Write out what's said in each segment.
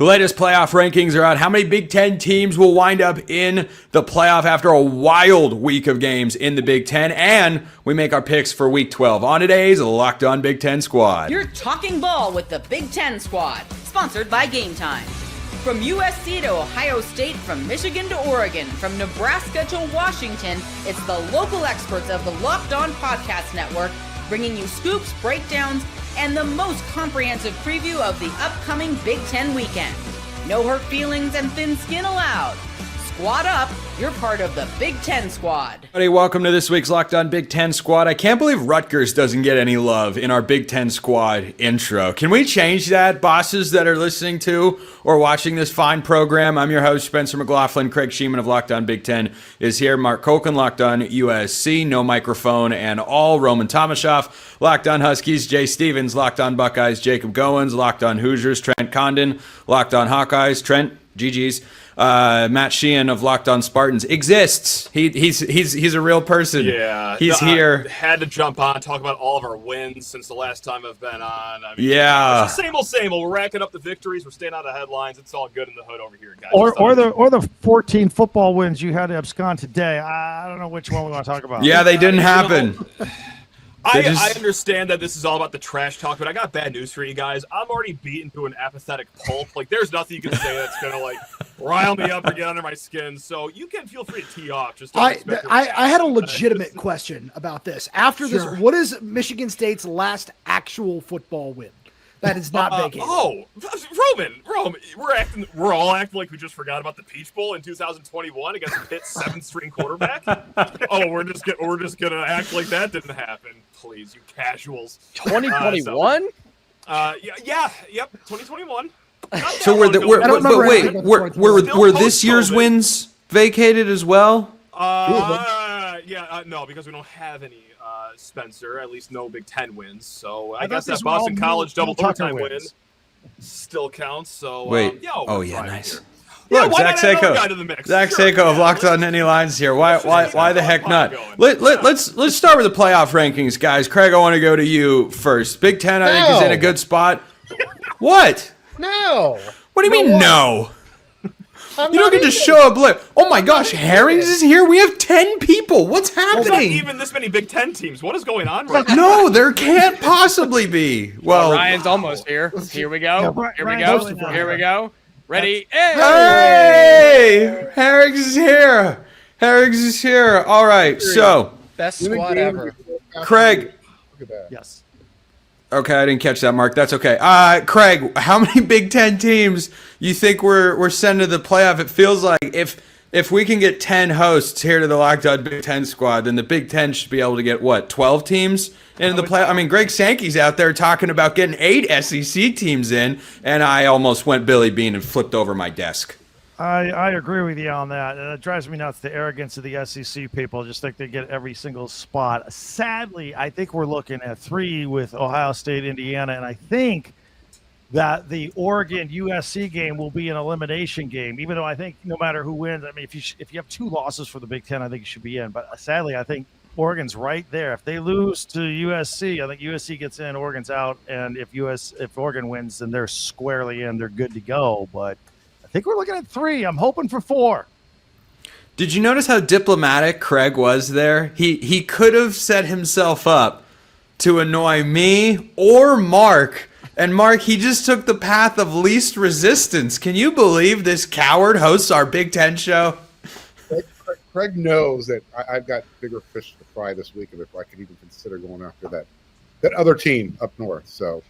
The latest playoff rankings are out. How many Big Ten teams will wind up in the playoff after a wild week of games in the Big Ten? And we make our picks for Week 12 on today's Locked On Big Ten Squad. You're talking ball with the Big Ten Squad, sponsored by Game Time. From USC to Ohio State, from Michigan to Oregon, from Nebraska to Washington, it's the local experts of the Locked On Podcast Network bringing you scoops, breakdowns, and the most comprehensive preview of the upcoming Big Ten weekend. No hurt feelings and thin skin allowed. Squad up, you're part of the Big Ten Squad. Everybody, welcome to this week's Locked On Big Ten Squad. I can't believe Rutgers doesn't get any love in our Big Ten Squad intro. Can we change that, bosses that are listening to or watching this fine program? I'm your host, Spencer McLaughlin. Craig Sheeman of Locked On Big Ten is here. Mark Koken, Locked On USC, no microphone and all. Roman Tomashoff, Locked On Huskies. Jay Stevens, Locked On Buckeyes. Jacob Goins, Locked On Hoosiers. Trent Condon, Locked On Hawkeyes. Trent, GG's. Matt Sheehan of Locked On Spartans exists. He's a real person. Yeah, he's here. Had to jump on, talk about all of our wins since the last time I've been on. I mean, yeah, it's the same old. We're racking up the victories. We're staying out of headlines. It's all good in the hood over here, guys. Or the 14 football wins you had to abscond today. I don't know which one we want to talk about. Yeah, they didn't happen. I understand that this is all about the trash talk, but I got bad news for you guys. I'm already beaten to an apathetic pulp. Like, there's nothing you can say that's going to, rile me up or get under my skin. So you can feel free to tee off. Just I had a legitimate question about this. After this, what is Michigan State's last actual football win that is not vacated? Roman, we're all acting like we just forgot about the Peach Bowl in 2021 against Pitt's seventh-string quarterback. We're just gonna act like that didn't happen. Please, you casuals. 2021? Yep, 2021. So were this year's wins vacated as well? No, because we don't have any Spencer, at least no Big Ten wins. So I guess that Boston College double overtime win still counts. So wait, Here. nice. Yeah, look, Zach Seiko of Locked On Any Lines here. Why the heck not? Let's start with the playoff rankings, guys. Craig, I want to go to you first. Big Ten, I think, is in a good spot. What? No. What do you mean no? You don't get to show up late. Oh my gosh, Herrings is here? We have 10 people. What's happening? There's not even this many Big Ten teams. What is going on right now? No, there can't possibly be. Well, Ryan's almost here. Here we go. Here we go. Ready? Hey! Herrings is here. All right, so. Best squad ever. Craig. Yes. Okay, I didn't catch that, Mark. That's okay. Craig, how many Big Ten teams you think we're sending to the playoff? It feels like if we can get 10 hosts here to the Locked On Big Ten Squad, then the Big Ten should be able to get, 12 teams into the playoff? I mean, Greg Sankey's out there talking about getting 8 SEC teams in, and I almost went Billy Bean and flipped over my desk. I agree with you on that. It drives me nuts, the arrogance of the SEC people. Just think they get every single spot. Sadly, I think we're looking at 3 with Ohio State, Indiana, and I think that the Oregon-USC game will be an elimination game, even though I think no matter who wins, I mean, if you have 2 losses for the Big Ten, I think you should be in. But sadly, I think Oregon's right there. If they lose to USC, I think USC gets in, Oregon's out, and if Oregon wins, then they're squarely in. They're good to go, but I think we're looking at 3. I'm hoping for 4. Did you notice how diplomatic Craig was there? He could have set himself up to annoy me or Mark. And Mark, he just took the path of least resistance. Can you believe this coward hosts our Big Ten show? Craig knows that I've got bigger fish to fry this week if I could even consider going after that other team up north. So,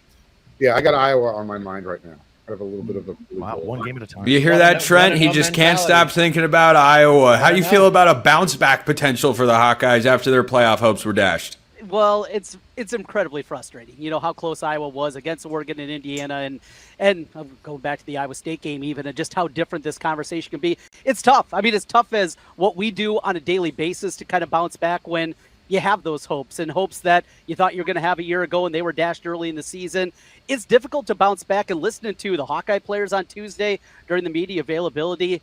yeah, I got Iowa on my mind right now. I have a little bit of a one game at a time. You hear that, Trent? He just can't stop thinking about Iowa. How do you feel about a bounce back potential for the Hawkeyes after their playoff hopes were dashed? Well, it's incredibly frustrating. You know how close Iowa was against Oregon and Indiana, and going back to the Iowa State game even, and just how different this conversation can be. It's tough. I mean, it's tough as what we do on a daily basis to kind of bounce back when you have those hopes that you thought you were going to have a year ago and they were dashed early in the season. It's difficult to bounce back, and listening to the Hawkeye players on Tuesday during the media availability,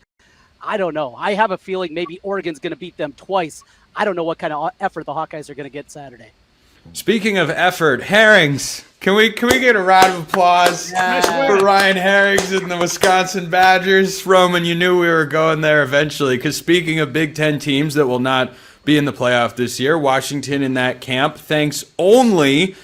I don't know. I have a feeling maybe Oregon's going to beat them twice. I don't know what kind of effort the Hawkeyes are going to get Saturday. Speaking of effort, Herrings, Can we get a round of applause for Ryan Herrings and the Wisconsin Badgers? Roman, you knew we were going there eventually, because speaking of Big Ten teams that will not be in the playoff this year, Washington in that camp, thanks only,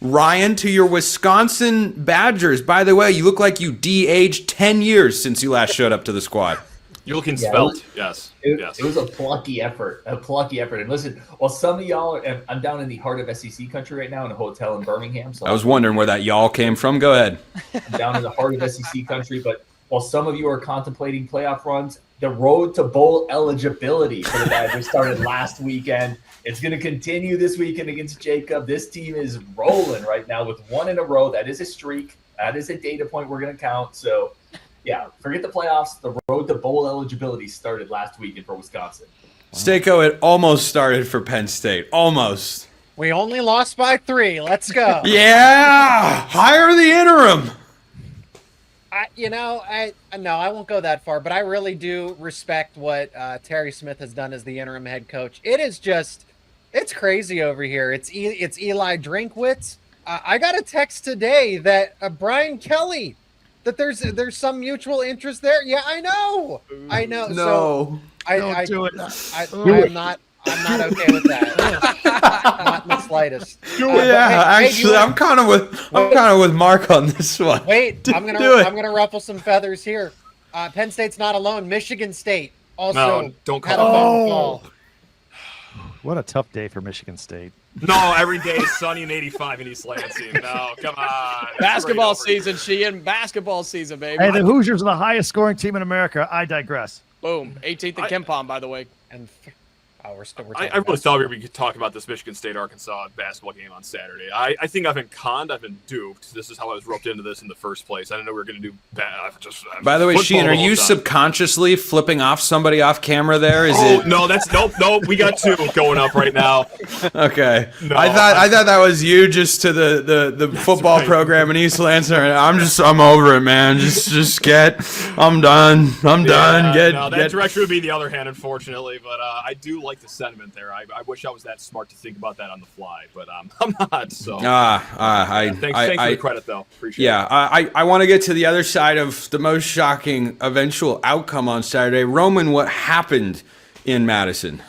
Ryan, to your Wisconsin Badgers. By the way, you look like you de-aged 10 years since you last showed up to the squad. You're looking svelte. Yes. It was a plucky effort. And listen, well, some of y'all I'm down in the heart of SEC country right now in a hotel in Birmingham. So I was wondering where that y'all came from. Go ahead. I'm down in the heart of SEC country, but while some of you are contemplating playoff runs, the road to bowl eligibility for the Badgers started last weekend. It's going to continue this weekend against Jacob. This team is rolling right now with one in a row. That is a streak. That is a data point we're going to count. So, yeah, forget the playoffs. The road to bowl eligibility started last weekend for Wisconsin. Stako, it almost started for Penn State. Almost. We only lost by 3. Let's go. Yeah! Hire the interim. I won't go that far, but I really do respect what Terry Smith has done as the interim head coach. It is just, it's crazy over here. It's Eli Drinkwitz. I got a text today that Brian Kelly, that there's some mutual interest there. Yeah, I know. No. So Don't do it. I'm not okay with that. Not in the slightest. Actually, I'm kind of with Mark on this one. Wait, I'm gonna ruffle some feathers here. Penn State's not alone. Michigan State also don't had call a phone call. What a tough day for Michigan State. No, every day is sunny and 85 in East Lansing. No, come on. Basketball season, Sheehan. Basketball season, baby. Hey, the Hoosiers are the highest scoring team in America. I digress. Boom. 18th in Kempom, by the way. And we're I really thought we could talk about this Michigan State-Arkansas basketball game on Saturday. I think I've been conned. I've been duped. This is how I was roped into this in the first place. I didn't know we were going to do bad. By the way, Sheehan, are you subconsciously flipping off somebody off camera there? No, that's nope. We got 2 going up right now. Okay. No, I thought that was you just to the football program in East Lansing. I'm over it, man. I'm done. That direction would be the other hand, unfortunately. But I do like the sentiment there. I wish I was that smart to think about that on the fly, but I'm not. So thanks for the credit, though. Appreciate it. Yeah, I want to get to the other side of the most shocking eventual outcome on Saturday. Roman, what happened in Madison?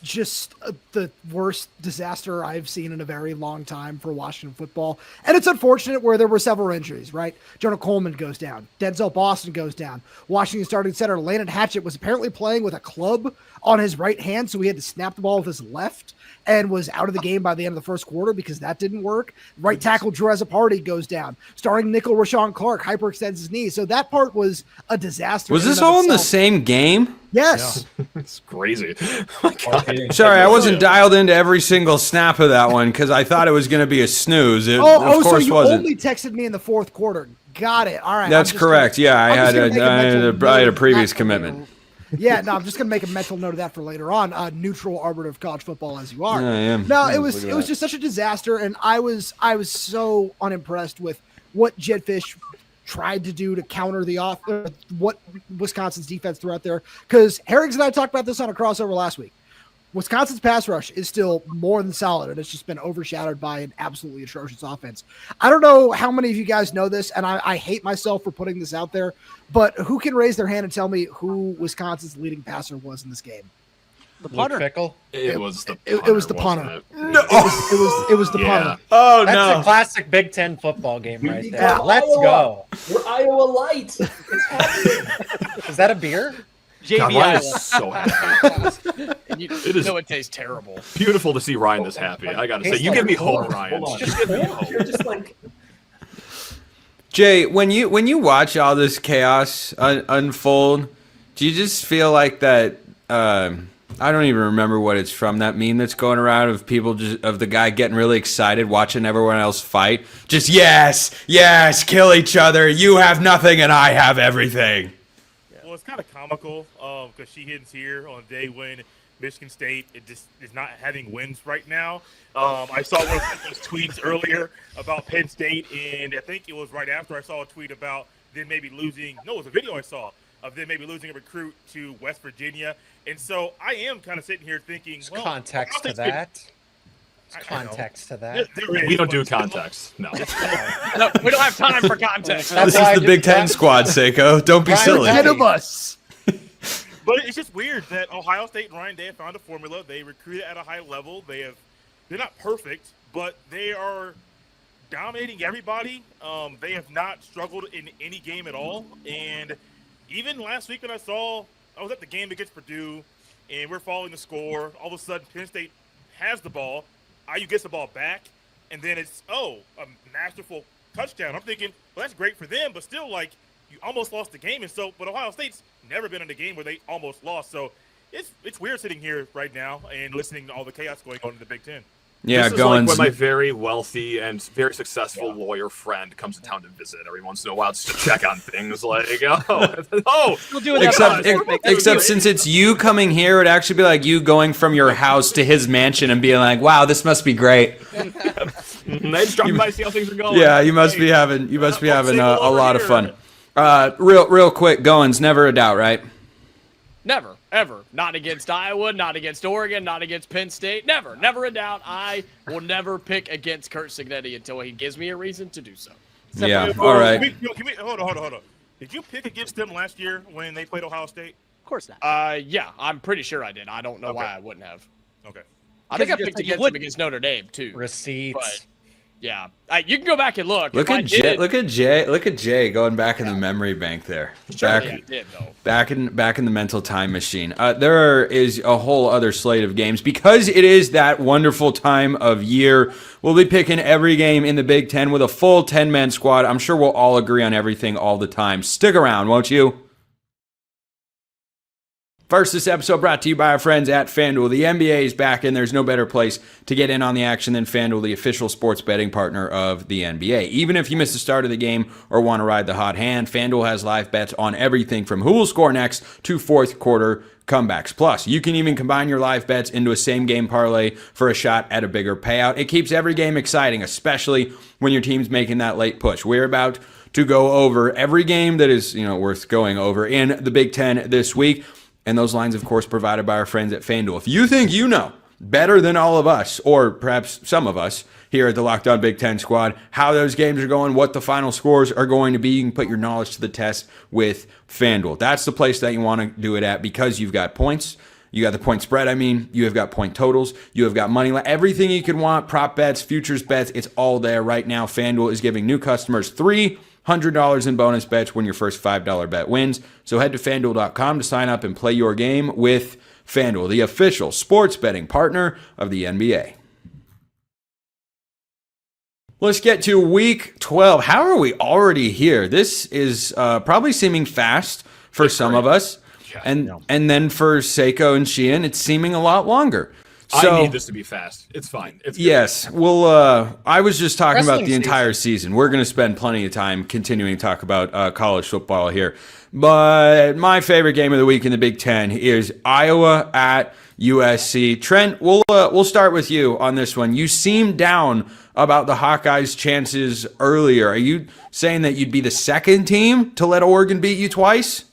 Just the worst disaster I've seen in a very long time for Washington football. And it's unfortunate where there were several injuries, right? Jonah Coleman goes down. Denzel Boston goes down. Washington starting center Landon Hatchett was apparently playing with a club on his right hand, so he had to snap the ball with his left and was out of the game by the end of the first quarter because that didn't work. Right tackle Drew Azzopardi goes down. Starting nickel Rashawn Clark hyperextends his knee. So that part was a disaster. Was this all in the same game? Yes. Yeah. It's crazy. Oh my God. Sorry, I wasn't dialed into every single snap of that one because I thought it was going to be a snooze. Of course so you wasn't. only texted me in the fourth quarter. Got it. All right. That's correct. I had a previous commitment. Yeah, no, I'm just going to make a mental note of that for later on. Neutral arbiter of college football as you are. I am. No, it was just such a disaster, and I was so unimpressed with what Jed Fish tried to do to counter what Wisconsin's defense threw out there. Because Herrings and I talked about this on a crossover last week. Wisconsin's pass rush is still more than solid, and it's just been overshadowed by an absolutely atrocious offense. I don't know how many of you guys know this, and I hate myself for putting this out there, but who can raise their hand and tell me who Wisconsin's leading passer was in this game? The punter. It was the punter. It was the punter. No. It was the punter. Oh, That's a classic Big Ten football game right there. Yeah. Let's go. We're Iowa Light. It's happening. Is that a beer? JV Ryan Iowa. is so happy. It tastes terrible. Beautiful to see Ryan this happy. I got to say, you give me hope, Ryan. Just give me hope. You're just like... Jay, when you watch all this chaos unfold, do you just feel like that? I don't even remember what it's from. That meme that's going around of people of the guy getting really excited watching everyone else fight. Just yes, kill each other. You have nothing and I have everything. Well, it's kind of comical because she hits here on the day when Michigan State is not having wins right now. I saw one of those tweets earlier about Penn State, and I think it was right after I saw a tweet about them maybe losing. No, it was a video I saw of them maybe losing a recruit to West Virginia. And so I am kind of sitting here thinking, Context to that. context to that. We don't do context. No. No, we don't have time for context. This is the Big Ten squad, Seiko. Don't be silly. Ahead of us. But it's just weird that Ohio State and Ryan Day have found a formula. They recruited at a high level. They're not perfect, but they are dominating everybody. They have not struggled in any game at all. And even last week when I was at the game against Purdue, and we're following the score, all of a sudden Penn State has the ball, IU gets the ball back, and then it's, a masterful touchdown. I'm thinking, well, that's great for them, but still, you almost lost the game. And so, but Ohio State's never been in a game where they almost lost. So it's weird sitting here right now and listening to all the chaos going on in the Big Ten. Yeah, this is like when my very wealthy and very successful lawyer friend comes to town to visit every once in a while just to check on things. Like, We'll do it except since it's you coming here, it'd actually be like you going from your house to his mansion and being like, "Wow, this must be great." They just drop by, see how things are going. Yeah, you must be having a lot of fun. Real quick, Goins, never a doubt, right? Never, ever. Not against Iowa, not against Oregon, not against Penn State. Never a doubt. I will never pick against Curt Cignetti until he gives me a reason to do so. Yeah, all right. Hold on. Did you pick against them last year when they played Ohio State? Of course not. Yeah, I'm pretty sure I did. I don't know why I wouldn't have. Okay. I think I picked against them against Notre Dame, too. Receipts. But, yeah. You can go back and look. Look at Jay going back in the memory bank there. Back in the mental time machine. There is a whole other slate of games because it is that wonderful time of year. We'll be picking every game in the Big Ten with a full 10-man squad. I'm sure we'll all agree on everything all the time. Stick around, won't you? First, this episode brought to you by our friends at FanDuel. The NBA is back, and there's no better place to get in on the action than FanDuel, the official sports betting partner of the NBA. Even if you miss the start of the game or want to ride the hot hand, FanDuel has live bets on everything from who will score next to fourth quarter comebacks. Plus, you can even combine your live bets into a same-game parlay for a shot at a bigger payout. It keeps every game exciting, especially when your team's making that late push. We're about to go over every game that is worth going over in the Big Ten this week. And those lines, of course, provided by our friends at FanDuel. If you think you know better than all of us, or perhaps some of us here at the Locked On Big Ten Squad, how those games are going, what the final scores are going to be, you can put your knowledge to the test with FanDuel. That's the place that you want to do it at because you've got points. You got the point spread, you have got point totals, you have got money line, everything you could want, prop bets, futures bets, it's all there right now. FanDuel is giving new customers $300 in bonus bets when your first $5 bet wins. So head to FanDuel.com to sign up and play your game with FanDuel, the official sports betting partner of the NBA. Let's get to week 12. How are we already here? This is probably seeming fast for some of us. And then for Seiko and Sheehan, it's seeming a lot longer. So, I need this to be fast. It's fine. It's good. Yes. Well, I was just talking about the entire season. We're going to spend plenty of time continuing to talk about college football here. But my favorite game of the week in the Big Ten is Iowa at USC. Trent, we'll start with you on this one. You seemed down about the Hawkeyes' chances earlier. Are you saying that you'd be the second team to let Oregon beat you twice?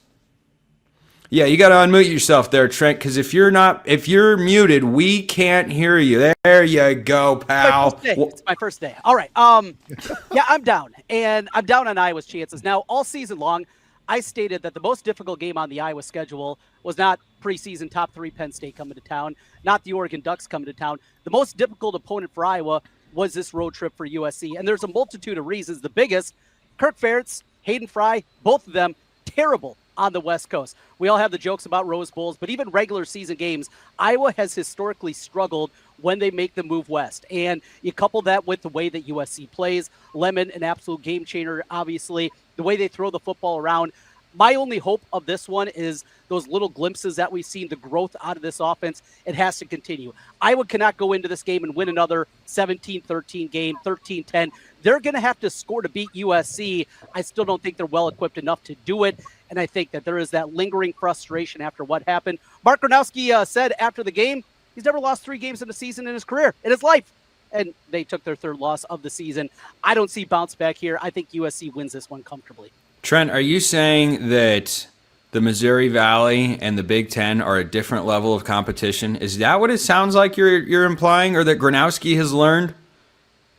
Yeah, you got to unmute yourself there, Trent, because if you're muted, we can't hear you. There you go, pal. It's my first day. All right. Yeah, I'm down, and I'm down on Iowa's chances. Now, all season long, I stated that the most difficult game on the Iowa schedule was not preseason top 3 Penn State coming to town, not the Oregon Ducks coming to town. The most difficult opponent for Iowa was this road trip for USC, and there's a multitude of reasons. The biggest, Kirk Ferentz, Hayden Fry, both of them terrible on the West Coast. We all have the jokes about Rose Bowls, but even regular season games, Iowa has historically struggled when they make the move west. And you couple that with the way that USC plays, Lemon, an absolute game changer, obviously, the way they throw the football around. My only hope of this one is those little glimpses that we've seen, the growth out of this offense. It has to continue. Iowa cannot go into this game and win another 17-13 game, 13-10. They're going to have to score to beat USC. I still don't think they're well-equipped enough to do it, and I think that there is that lingering frustration after what happened. Mark Gronowski said after the game, he's never lost 3 games in a season in his career, in his life, and they took their 3rd loss of the season. I don't see bounce back here. I think USC wins this one comfortably. Trent, are you saying that the Missouri Valley and the Big Ten are a different level of competition? Is that what it sounds like you're implying, or that Gronowski has learned?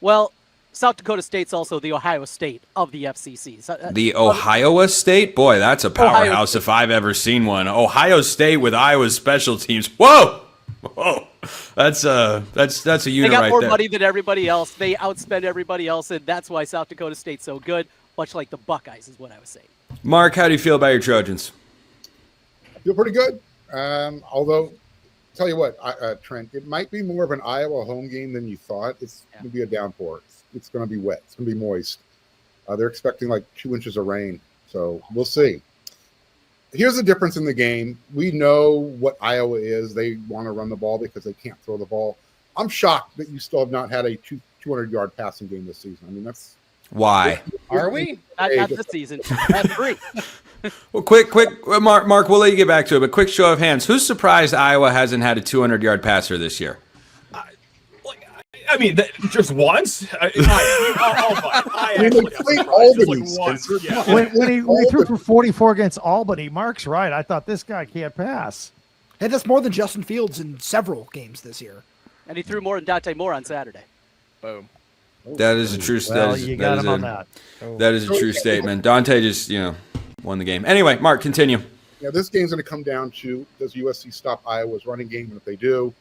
Well, South Dakota State's also the Ohio State of the FCC. So, The Ohio State? Boy, that's a powerhouse if I've ever seen one. Ohio State with Iowa's special teams. Whoa! Whoa! That's a unit they got right more there. money than everybody else. They outspend everybody else, and that's why South Dakota State's so good, much like the Buckeyes is what I was saying. Mark, how do you feel about your Trojans? I feel pretty good. Although, tell you what, Trent, it might be more of an Iowa home game than you thought. It's going to be a downpour. It's going to be wet. It's going to be moist. They're expecting like 2 inches of rain. So we'll see. Here's the difference in the game. We know what Iowa is. They want to run the ball because they can't throw the ball. I'm shocked that you still have not had a 200-yard passing game this season. I mean, that's Why? Are we? Not this season. Not 3. Well, quick, Mark, we'll let you get back to it, but quick show of hands. Who's surprised Iowa hasn't had a 200-yard passer this year? I mean, just once. I mean, they played Albany, Spencer. Yeah. When he threw for 44 against Albany, Mark's right. I thought this guy can't pass. Hey, that's more than Justin Fields in several games this year. And he threw more than Dante Moore on Saturday. Boom. That is a true Well, you got him on that. That is a true statement. Dante just, won the game. Anyway, Mark, continue. Yeah, this game's going to come down to, does USC stop Iowa's running game? And if they do,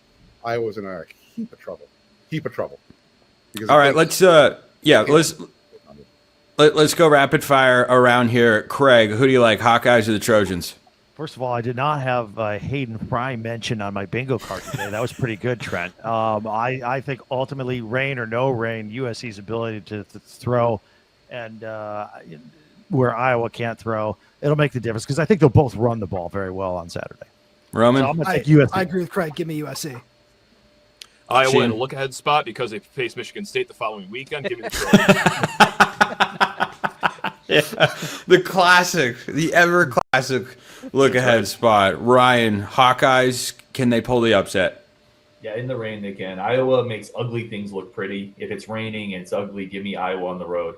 Iowa's in a heap of trouble. Because All right, let's go rapid fire around here. Craig, who do you like, Hawkeyes or the Trojans? First of all, I did not have Hayden Fry mentioned on my bingo card today. That was pretty good, Trent. I think ultimately, rain or no rain, USC's ability to throw and where Iowa can't throw, it'll make the difference because I think they'll both run the ball very well on Saturday. Roman? So I'm going to take USC. I agree with Craig. Give me USC. Iowa in a look-ahead spot because they face Michigan State the following weekend. Give me the Trojans. The classic, the ever-classic look-ahead spot. Ryan, Hawkeyes, can they pull the upset? Yeah, in the rain they can. Iowa makes ugly things look pretty. If it's raining and it's ugly, give me Iowa on the road.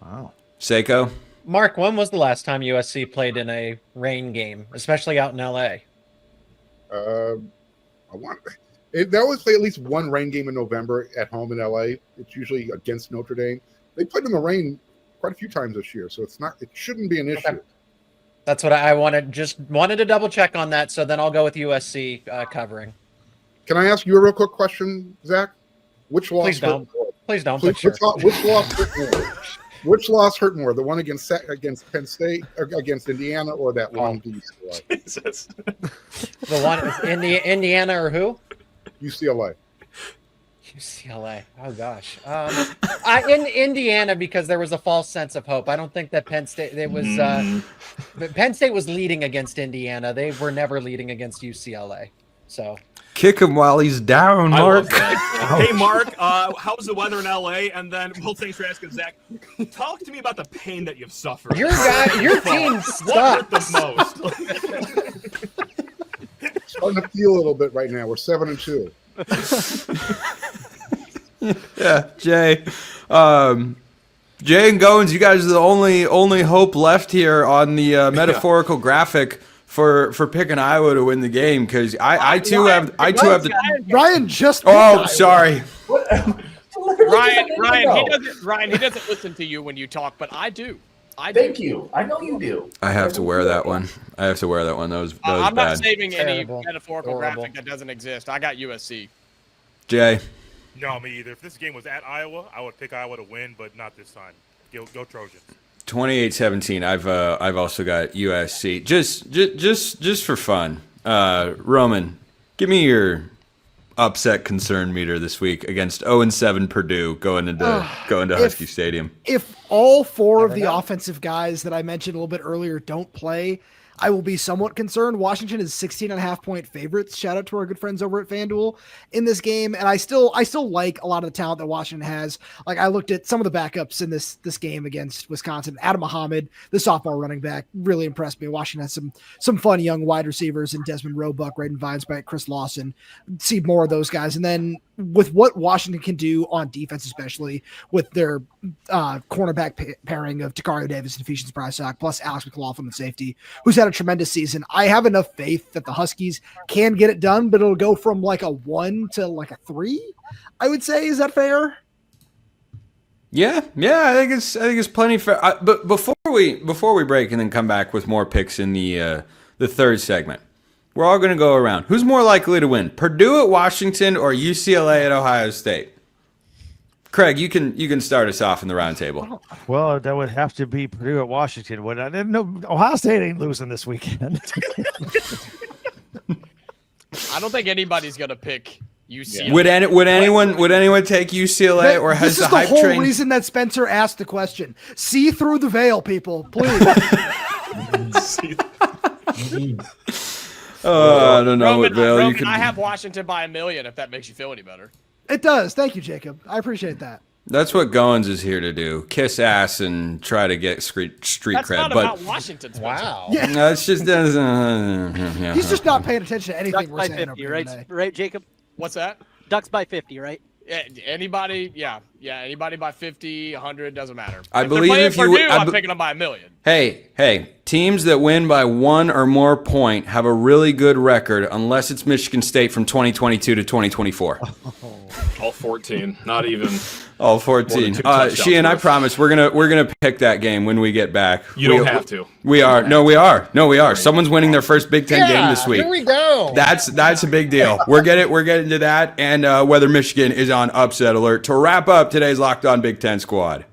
Wow. Seiko? Mark, when was the last time USC played in a rain game, especially out in LA? They always play at least one rain game in November at home in LA. It's usually against Notre Dame. They played in the rain quite a few times this year, so it shouldn't be an issue. Okay. That's what I wanted. Just wanted to double check on that. So then I'll go with USC covering. Can I ask you a real quick question, Zach? Which loss? Please don't. Please don't. Which loss hurt more? Which loss hurt more? The one against Penn State, or against Indiana, or that one to UCLA? Jesus. The one Indiana or who? UCLA. UCLA. Oh gosh. In Indiana because there was a false sense of hope. I don't think that Penn State. But Penn State was leading against Indiana. They were never leading against UCLA. So. Kick him while he's down, Mark. Hey, Mark, how's the weather in LA? And then, well, thanks for asking, Zach. Talk to me about the pain that you've suffered. Your team What hurt sucks. the most? Starting to feel a little bit right now. We're 7-2. Yeah, Jay. Jay and Goins, you guys are the only hope left here on the metaphorical graphic for picking Iowa to win the game, because I too have the Ryan just. Oh, sorry. Ryan, he doesn't listen to you when you talk, but I do. Thank you. I know you do. I have to wear that one. That was I'm bad. not saving Terrible. any metaphorical Horrible. graphic that doesn't exist. I got USC. Jay. No, me either. If this game was at Iowa, I would pick Iowa to win, but not this time. Go Trojans. 28-17. I've also got USC. Just for fun. Roman, give me your upset concern meter this week against 0-7 Purdue going into Husky Stadium. If all four of the offensive guys that I mentioned a little bit earlier don't play, I will be somewhat concerned. Washington is 16.5-point favorites. Shout out to our good friends over at FanDuel in this game. And I still like a lot of the talent that Washington has. Like, I looked at some of the backups in this game against Wisconsin. Adam Muhammad, the sophomore running back, really impressed me. Washington has some fun young wide receivers in Desmond Roebuck, Braden Vinesbank, Chris Lawson. See more of those guys. And then with what Washington can do on defense, especially with their cornerback quarterback pairing of Takario Davis and Ephesians Brysock, plus Alex McLaughlin, the safety, who's had a tremendous season. I have enough faith that the Huskies can get it done, but it'll go from like a 1 to like a 3, I would say. Is that fair? Yeah, I think it's plenty fair. But before we break and then come back with more picks in the third segment, we're all going to go around. Who's more likely to win, Purdue at Washington or UCLA at Ohio State? Craig, you can start us off in the roundtable. Well, that would have to be Purdue at Washington. What I didn't know, Ohio State ain't losing this weekend. I don't think anybody's gonna pick UCLA. Would anyone take UCLA, or has this the is hype the whole train? reason that Spencer asked the question. See through the veil, people, please. I don't know what veil you Roman, could. I have Washington by 1 million. If that makes you feel any better. It does. Thank you, Jacob. I appreciate that. That's what Goins is here to do: kiss ass and try to get street That's cred. not But about Washington. Spencer. Wow. Yeah. no, it's just yeah. He's just not paying attention to anything Ducks we're by saying 50, over here right? today. Right, Jacob? What's that? Ducks by 50, right? Yeah, anybody? Yeah. Anybody by 50, 100 doesn't matter. I If believe they're playing if you would- Purdue, I'm picking them by 1 million. Hey, teams that win by 1 or more point have a really good record, unless it's Michigan State from 2022 to 2024. All 14, not even. All 14. two touchdowns Sheehan, I worth. promise we're gonna pick that game when we get back. You don't have to. We are. No, we are. Someone's winning their first Big Ten game this week. Here we go. That's a big deal. We're getting to that, and whether Michigan is on upset alert. To wrap up today's Locked On Big Ten Squad,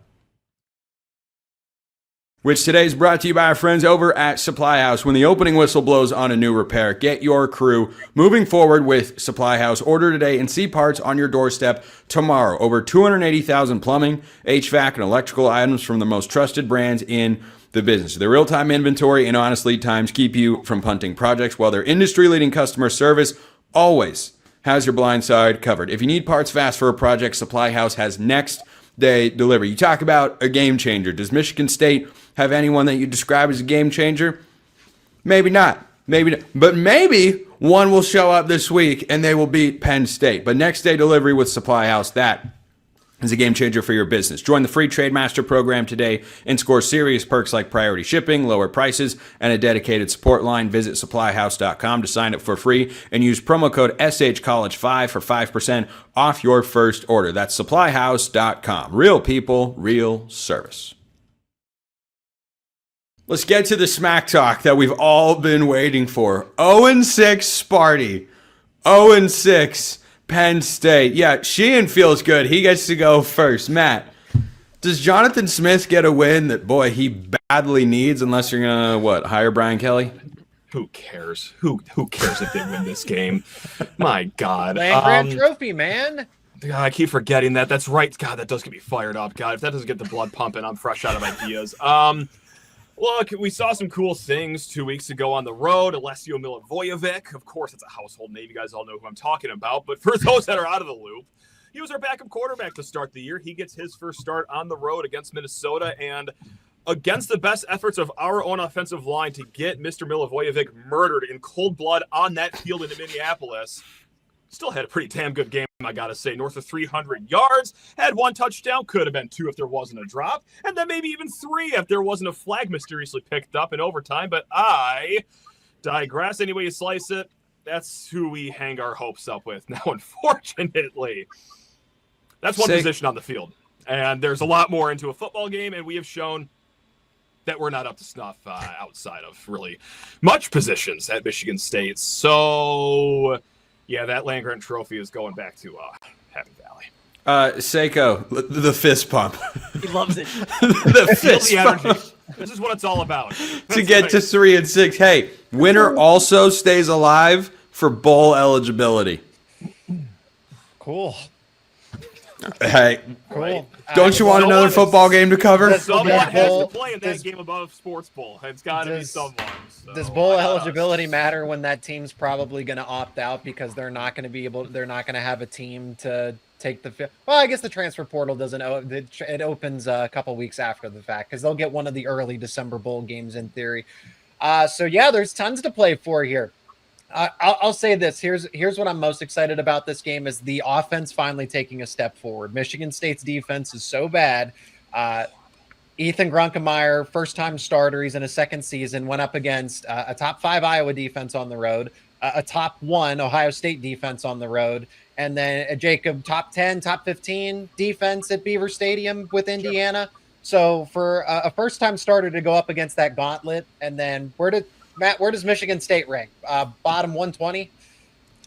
which today is brought to you by our friends over at Supply House. When the opening whistle blows on a new repair, get your crew moving forward with Supply House. Order today and see parts on your doorstep tomorrow. Over 280,000 plumbing, HVAC, and electrical items from the most trusted brands in the business. Their real-time inventory and honest lead times keep you from punting projects, while their industry-leading customer service always has your blind side covered. If you need parts fast for a project, Supply House has next day delivery. You talk about a game changer. Does Michigan State have anyone that you describe as a game changer? Maybe not. But maybe one will show up this week and they will beat Penn State. But next day delivery with Supply House, that is a game changer for your business. Join the free Trademaster program today and score serious perks like priority shipping, lower prices, and a dedicated support line. Visit supplyhouse.com to sign up for free and use promo code SHCollege5 for 5% off your first order. That's supplyhouse.com. Real people, real service. Let's get to the smack talk that we've all been waiting for. 0-6 Sparty. 0-6 Penn State. Yeah, Sheehan feels good. He gets to go first. Matt, does Jonathan Smith get a win that, boy, he badly needs, unless you're going to, hire Brian Kelly? Who cares? Who cares if they win this game? My God. Land Grant Trophy, man. God, I keep forgetting that. That's right. God, that does get me fired up. God, if that doesn't get the blood pumping, I'm fresh out of ideas. Look, we saw some cool things 2 weeks ago on the road. Alessio Milivojevic, of course, it's a household name. You guys all know who I'm talking about. But for those that are out of the loop, he was our backup quarterback to start the year. He gets his first start on the road against Minnesota, and against the best efforts of our own offensive line to get Mr. Milivojevic murdered in cold blood on that field in Minneapolis. Still had a pretty damn good game, I gotta say. North of 300 yards, had 1 touchdown, could have been 2 if there wasn't a drop, and then maybe even 3 if there wasn't a flag mysteriously picked up in overtime. But I digress. Any way you slice it, that's who we hang our hopes up with. Now, unfortunately, that's one position on the field, and there's a lot more into a football game, and we have shown that we're not up to snuff outside of really much positions at Michigan State. So yeah, that Land Grant Trophy is going back to Happy Valley. Seiko, the fist pump. He loves it. The fist pump. This is what it's all about. To get to 3-6. Hey, winner also stays alive for bowl eligibility. Cool. Hey, Cool. don't you want another football game to cover? Someone has to play in that game above Sports Bowl. It's got to be someone. So Does bowl eligibility matter when that team's probably going to opt out because they're not going to have a team to take the field? Well, I guess the transfer portal doesn't. It opens a couple weeks after the fact because they'll get one of the early December bowl games in theory. So yeah, there's tons to play for here. I'll say this. Here's what I'm most excited about this game is the offense finally taking a step forward. Michigan State's defense is so bad. Ethan Grunkemeyer, first-time starter. He's in his second season, went up against a top 5 Iowa defense on the road, a top 1 Ohio State defense on the road, and then a Jacob top 10, top 15 defense at Beaver Stadium with Indiana. So for a first-time starter to go up against that gauntlet, and then where does Michigan State rank? Bottom 120?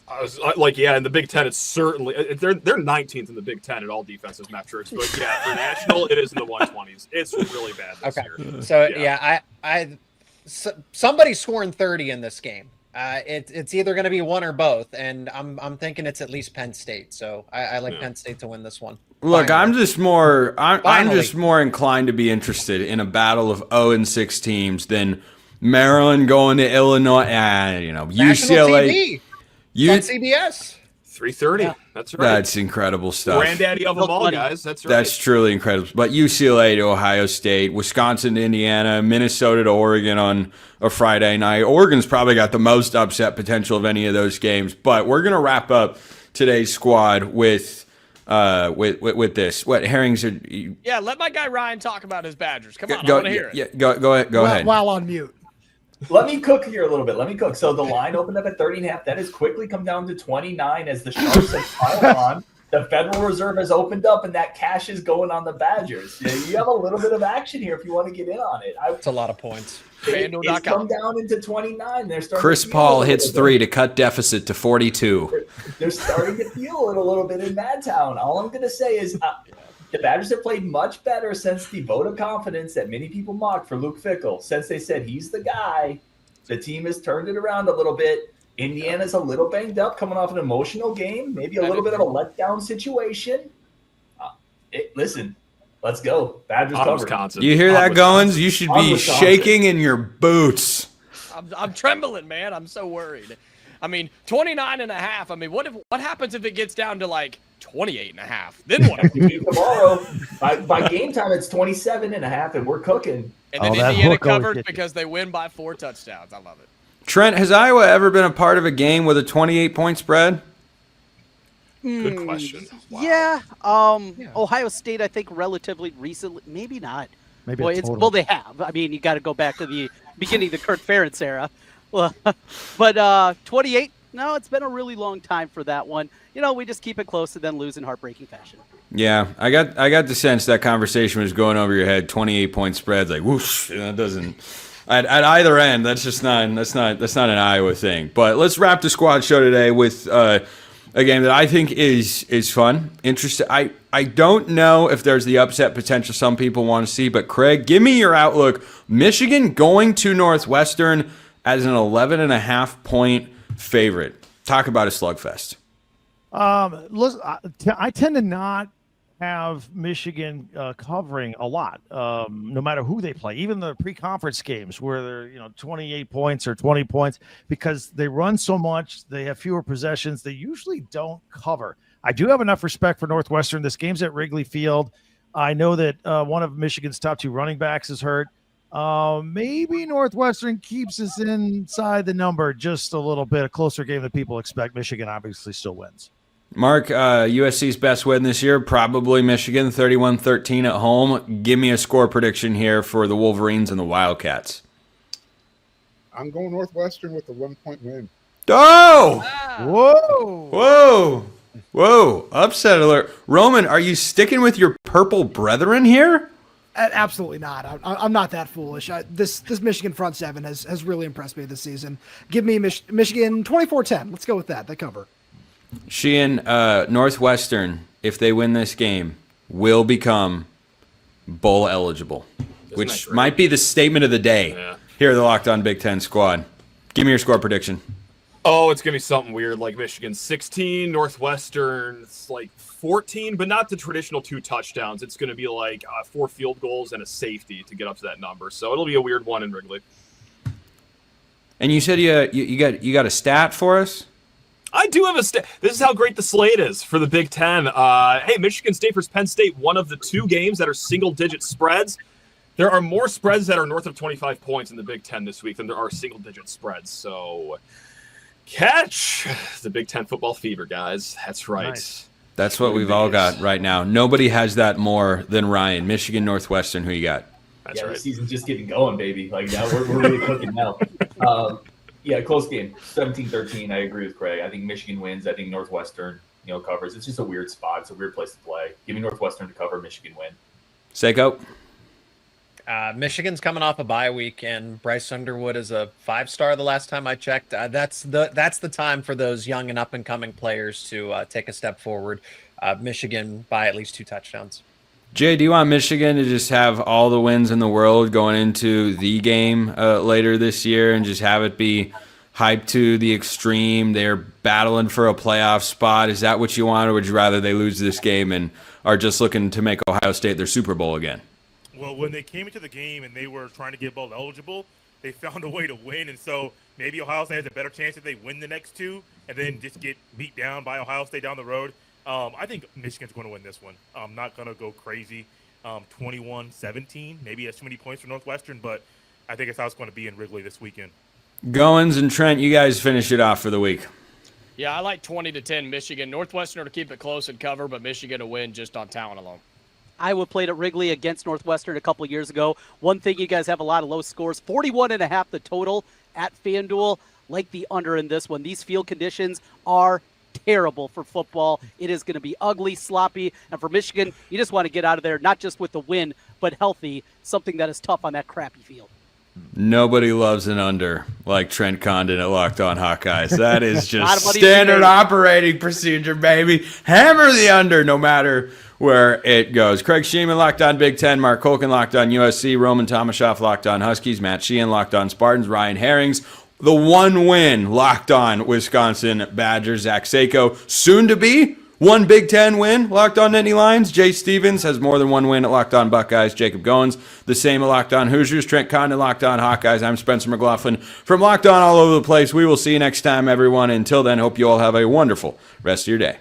I was like, yeah, in the Big Ten, it's certainly they're 19th in the Big Ten at all defensive metrics, but yeah, for national, it is in the 120s. It's really bad this year. So somebody's scoring 30 in this game. It's either going to be one or both, and I'm thinking it's at least Penn State. So I like Penn State to win this one. Look, I'm just more inclined to be interested in a battle of 0-6 teams than Maryland going to Illinois and UCLA. TV. On CBS. 3:30. Yeah. That's right. That's incredible stuff. Granddaddy of them all, guys. That's right. That's truly incredible. But UCLA to Ohio State, Wisconsin to Indiana, Minnesota to Oregon on a Friday night. Oregon's probably got the most upset potential of any of those games. But we're gonna wrap up today's squad with this. What Herrings are? Yeah, let my guy Ryan talk about his Badgers. Come on, I want to hear it. Yeah, go ahead. While on mute. Let me cook here a little bit. Let me cook. So the line opened up at 30.5. That has quickly come down to 29 as the Sharks have piled on. The Federal Reserve has opened up, and that cash is going on the Badgers. You have a little bit of action here if you want to get in on it. It's a lot of points. It's come down into 29. They're starting. Chris Paul hits 3 to cut deficit to 42. They're starting to feel it a little bit in Madtown. All I'm going to say is the Badgers have played much better since the vote of confidence that many people mocked for Luke Fickell. Since they said he's the guy, the team has turned it around a little bit. Indiana's a little banged up, coming off an emotional game, maybe a little bit of a letdown situation. Listen, let's go. Badgers covered. Wisconsin. You hear that, Goins? You should be shaking in your boots. I'm trembling, man. I'm so worried. I mean, 29.5. I mean, what happens if it gets down to like 28.5? Then what? Tomorrow, by game time, it's 27.5, and we're cooking. And then Indiana covers because they win by 4 touchdowns. I love it. Trent, has Iowa ever been a part of a game with a 28-point spread? Good question. Wow. Yeah. Ohio State, I think, relatively recently. Maybe not. Well, they have. I mean, you got to go back to the beginning of the Kirk Ferentz era. Well, but 28. No, it's been a really long time for that one. We just keep it close and then lose in heartbreaking fashion. Yeah, I got the sense that conversation was going over your head. 28-point spreads, like whoosh. That doesn't. At either end, that's just not an Iowa thing. But let's wrap the squad show today with a game that I think is fun, interesting. I don't know if there's the upset potential some people want to see, but Craig, give me your outlook. Michigan going to Northwestern as an 11.5-point favorite. Talk about a slugfest. Listen, I tend to not have Michigan covering a lot, no matter who they play, even the pre-conference games where they're 28 points or 20 points, because they run so much, they have fewer possessions, they usually don't cover. I do have enough respect for Northwestern. This game's at Wrigley Field. I know that one of Michigan's top 2 running backs is hurt. Maybe Northwestern keeps us inside the number just a little bit, a closer game than people expect. Michigan obviously still wins. Mark, USC's best win this year, probably Michigan, 31-13 at home. Give me a score prediction here for the Wolverines and the Wildcats. I'm going Northwestern with a 1-point win. Oh! Whoa! Whoa! Upset alert. Roman, are you sticking with your purple brethren here? Absolutely not. I'm not that foolish. This Michigan front seven has really impressed me this season. Give me Michigan 24-10. Let's go with that. They cover. Sheehan, Northwestern, if they win this game, will become bowl eligible, which might be the statement of the day here at the Locked On Big Ten squad. Give me your score prediction. Oh, it's going to be something weird, like Michigan 16, Northwestern 14, but not the traditional 2 touchdowns. It's going to be like 4 field goals and a safety to get up to that number. So it'll be a weird one in Wrigley. And you said you got a stat for us? I do have a stat. This is how great the slate is for the Big Ten. Hey, Michigan State versus Penn State, one of the 2 games that are single-digit spreads. There are more spreads that are north of 25 points in the Big Ten this week than there are single-digit spreads. So catch the Big Ten football fever, guys. That's right. Nice. That's what we've all got right now. Nobody has that more than Ryan. Michigan, Northwestern, who you got? That's The right. season's just getting going, baby. Like now we're really cooking now. Yeah, close game, 17-13. I agree with Craig. I think Michigan wins. I think Northwestern, covers. It's just a weird spot. It's a weird place to play. Give me Northwestern to cover. Michigan win. Seiko. Michigan's coming off a bye week, and Bryce Underwood is a 5-star the last time I checked. That's the time for those young and up and coming players to take a step forward. Michigan by at least 2 touchdowns. Jay, do you want Michigan to just have all the wins in the world going into the game later this year and just have it be hyped to the extreme? They're battling for a playoff spot. Is that what you want, or would you rather they lose this game and are just looking to make Ohio State their Super Bowl again? Well, when they came into the game and they were trying to get bowl eligible, they found a way to win. And so maybe Ohio State has a better chance if they win the next 2 and then just get beat down by Ohio State down the road. I think Michigan's going to win this one. I'm not going to go crazy. 21-17. Maybe that's too many points for Northwestern, but I think it's how it's going to be in Wrigley this weekend. Goins and Trent, you guys finish it off for the week. Yeah, I like 20-10 Michigan. Northwestern to keep it close and cover, but Michigan to win just on talent alone. Iowa played at Wrigley against Northwestern a couple years ago. One thing, you guys have a lot of low scores. 41.5 the total at FanDuel. Like the under in this one. These field conditions are terrible for football. It is going to be ugly, sloppy, and for Michigan, you just want to get out of there, not just with the win, but healthy, something that is tough on that crappy field. Nobody loves an under like Trent Condon at Locked On Hawkeyes. That is Lot of just money standard to be made. operating procedure, baby. Hammer the under no matter where it goes. Craig Sheeman, Locked On Big Ten. Mark Colkin, Locked On USC. Roman Tomashoff, Locked On Huskies. Matt Sheehan, Locked On Spartans. Ryan Herrings, the one win, Locked On Wisconsin Badgers. Zach Seiko, soon to be one Big Ten win, Locked On Nittany Lions. Jay Stevens has more than one win at Locked On Buckeyes. Jacob Goins, the same at Locked On Hoosiers. Trent Condon, Locked On Hawkeyes. I'm Spencer McLaughlin from Locked On all over the place. We will see you next time, everyone. Until then, hope you all have a wonderful rest of your day.